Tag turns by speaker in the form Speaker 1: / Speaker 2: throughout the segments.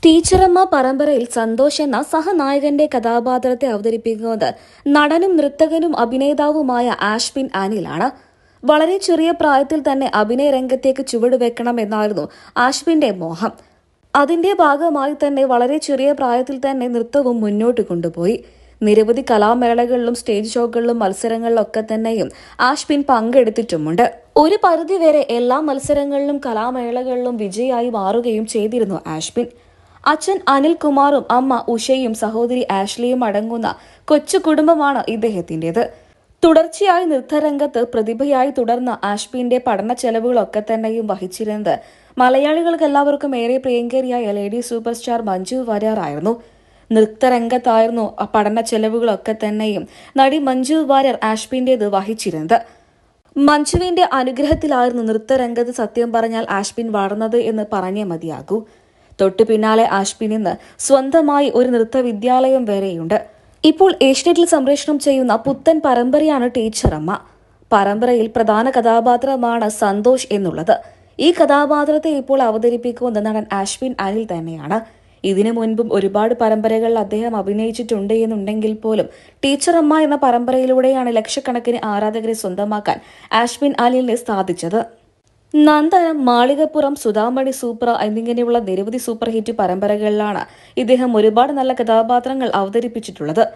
Speaker 1: ടീച്ചറമ്മ പരമ്പരയിൽ സന്തോഷ് എന്ന സഹനായകന്റെ കഥാപാത്രത്തെ അവതരിപ്പിക്കുന്നത് നടനും നൃത്തകനും അഭിനേതാവുമായ ആഷ്ബിൻ അനിലാണ്. വളരെ ചെറിയ പ്രായത്തിൽ തന്നെ അഭിനയ രംഗത്തേക്ക് ചുവടുവെക്കണം എന്നായിരുന്നു ആഷ്ബിന്റെ മോഹം. അതിന്റെ ഭാഗമായി തന്നെ വളരെ ചെറിയ പ്രായത്തിൽ തന്നെ നൃത്തവും മുന്നോട്ട് കൊണ്ടുപോയി. നിരവധി കലാമേളകളിലും സ്റ്റേജ് ഷോകളിലും മത്സരങ്ങളിലൊക്കെ തന്നെയും ആഷ്ബിൻ പങ്കെടുത്തിട്ടുമുണ്ട്. ഒരു പരിധിവരെ എല്ലാ മത്സരങ്ങളിലും കലാമേളകളിലും വിജയിയായി മാറുകയും ചെയ്തിരുന്നു ആഷ്ബിൻ. അച്ഛൻ അനിൽകുമാറും അമ്മ ഉഷയും സഹോദരി ആഷ്ലിയും അടങ്ങുന്ന കൊച്ചു കുടുംബമാണ് ഇദ്ദേഹത്തിൻ്റെത്. തുടർച്ചയായി നൃത്തരംഗത്ത് പ്രതിഭയായി തുടർന്ന ആഷ്ബിന്റെ പഠന ചെലവുകളൊക്കെ തന്നെയും വഹിച്ചിരുന്നത് മലയാളികൾക്ക് എല്ലാവർക്കും ഏറെ പ്രിയങ്കരിയായ lady super star Manju Warrier ആയിരുന്നു. നൃത്തരംഗത്തായിരുന്നു പഠന ചെലവുകളൊക്കെ തന്നെയും നടി മഞ്ജു വാര്യർ ആഷ്ബിന്റേത് വഹിച്ചിരുന്നത്. മഞ്ജുവിന്റെ അനുഗ്രഹത്തിലായിരുന്നു നൃത്തരംഗത്ത് സത്യം പറഞ്ഞാൽ ആഷ്ബിൻ വളർന്നത് എന്ന് പറഞ്ഞേ മതിയാകൂ. തൊട്ടു പിന്നാലെ ആഷ്ബിൻ ഇന്ന് സ്വന്തമായി ഒരു നൃത്തവിദ്യാലയം വരെയുണ്ട്. ഇപ്പോൾ ഏഷ്യനെറ്റിൽ സംപ്രേഷണം ചെയ്യുന്ന പുത്തൻ പരമ്പരയാണ് ടീച്ചറമ്മ. പരമ്പരയിൽ പ്രധാന കഥാപാത്രമാണ് സന്തോഷ് എന്നുള്ളത്. ഈ കഥാപാത്രത്തെ ഇപ്പോൾ അവതരിപ്പിക്കുന്ന നടൻ ആഷ്ബിൻ അനിൽ തന്നെയാണ്. ഇതിനു മുൻപും ഒരുപാട് പരമ്പരകളിൽ അദ്ദേഹം അഭിനയിച്ചിട്ടുണ്ട് എന്നുണ്ടെങ്കിൽ പോലും ടീച്ചറമ്മ എന്ന പരമ്പരയിലൂടെയാണ് ലക്ഷക്കണക്കിന് ആരാധകരെ സ്വന്തമാക്കാൻ ആഷ്ബിൻ അനിലിനെ സാധിച്ചത്. നന്ദനം, മാളികപ്പുറം, സുധാമണി സൂപ്പർ എന്നിങ്ങനെയുള്ള നിരവധി സൂപ്പർ ഹിറ്റ് പരമ്പരകളിലാണ് ഇദ്ദേഹം ഒരുപാട് നല്ല കഥാപാത്രങ്ങൾ അവതരിപ്പിച്ചിട്ടുള്ളത്.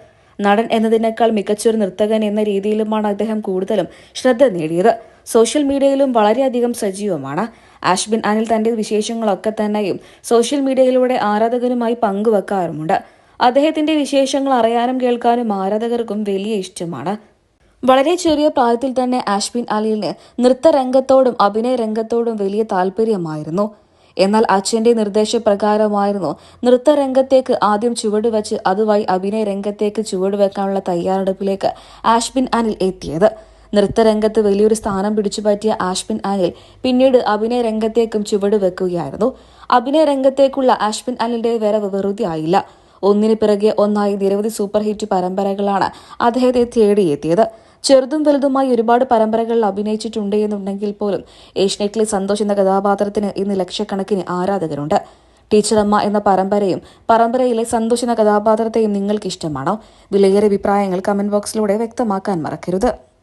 Speaker 1: നടൻ എന്നതിനേക്കാൾ മികച്ചൊരു നർത്തകൻ എന്ന രീതിയിലുമാണ് അദ്ദേഹം കൂടുതലും ശ്രദ്ധ നേടിയത്. സോഷ്യൽ മീഡിയയിലും വളരെയധികം സജീവമാണ്. ആഷ്ബിൻ അനിൽ തന്റെ വിശേഷങ്ങളൊക്കെ തന്നെയും സോഷ്യൽ മീഡിയയിലൂടെ ആരാധകരുമായി പങ്കുവെക്കാറുമുണ്ട്. അദ്ദേഹത്തിന്റെ വിശേഷങ്ങൾ അറിയാനും കേൾക്കാനും ആരാധകർക്കും വലിയ ഇഷ്ടമാണ്. വളരെ ചെറിയ പ്രായത്തിൽ തന്നെ ആഷ്ബിൻ അനിലിന് നൃത്തരംഗത്തോടും അഭിനയ രംഗത്തോടും വലിയ താല്പര്യമായിരുന്നു. എന്നാൽ അച്ഛന്റെ നിർദ്ദേശപ്രകാരമായിരുന്നു നൃത്തരംഗത്തേക്ക് ആദ്യം ചുവടുവെച്ച് അതുവഴി അഭിനയ രംഗത്തേക്ക് ചുവടുവെക്കാനുള്ള തയ്യാറെടുപ്പിലേക്ക് ആഷ്ബിൻ അനിൽ എത്തിയത്. നൃത്തരംഗത്ത് വലിയൊരു സ്ഥാനം പിടിച്ചുപറ്റിയ ആഷ്ബിൻ അനിൽ പിന്നീട് അഭിനയ രംഗത്തേക്കും ചുവടുവെക്കുകയായിരുന്നു. അഭിനയ രംഗത്തേക്കുള്ള ആഷ്ബിൻ അനിലിന്റെ വരവ് വെറുതെ ആയില്ല. ഒന്നിനു പിറകെ ഒന്നായി നിരവധി സൂപ്പർ ഹിറ്റ് പരമ്പരകളാണ് അദ്ദേഹത്തെ തേടിയെത്തിയത്. ചെറുതും വലുതുമായി ഒരുപാട് പരമ്പരകളിൽ അഭിനയിച്ചിട്ടുണ്ട് എന്നുണ്ടെങ്കിൽ പോലും ഏഷ്യനെറ്റിലെ സന്തോഷ് എന്ന കഥാപാത്രത്തിന് ഇന്ന് ലക്ഷക്കണക്കിന് ആരാധകരുണ്ട്. ടീച്ചറമ്മ എന്ന പരമ്പരയിലെ സന്തോഷ് എന്ന കഥാപാത്രത്തെയും നിങ്ങൾക്ക് ഇഷ്ടമാണോ? വിലയേറെ അഭിപ്രായങ്ങൾ കമന്റ് ബോക്സിലൂടെ വ്യക്തമാക്കാൻ മറക്കരുത്.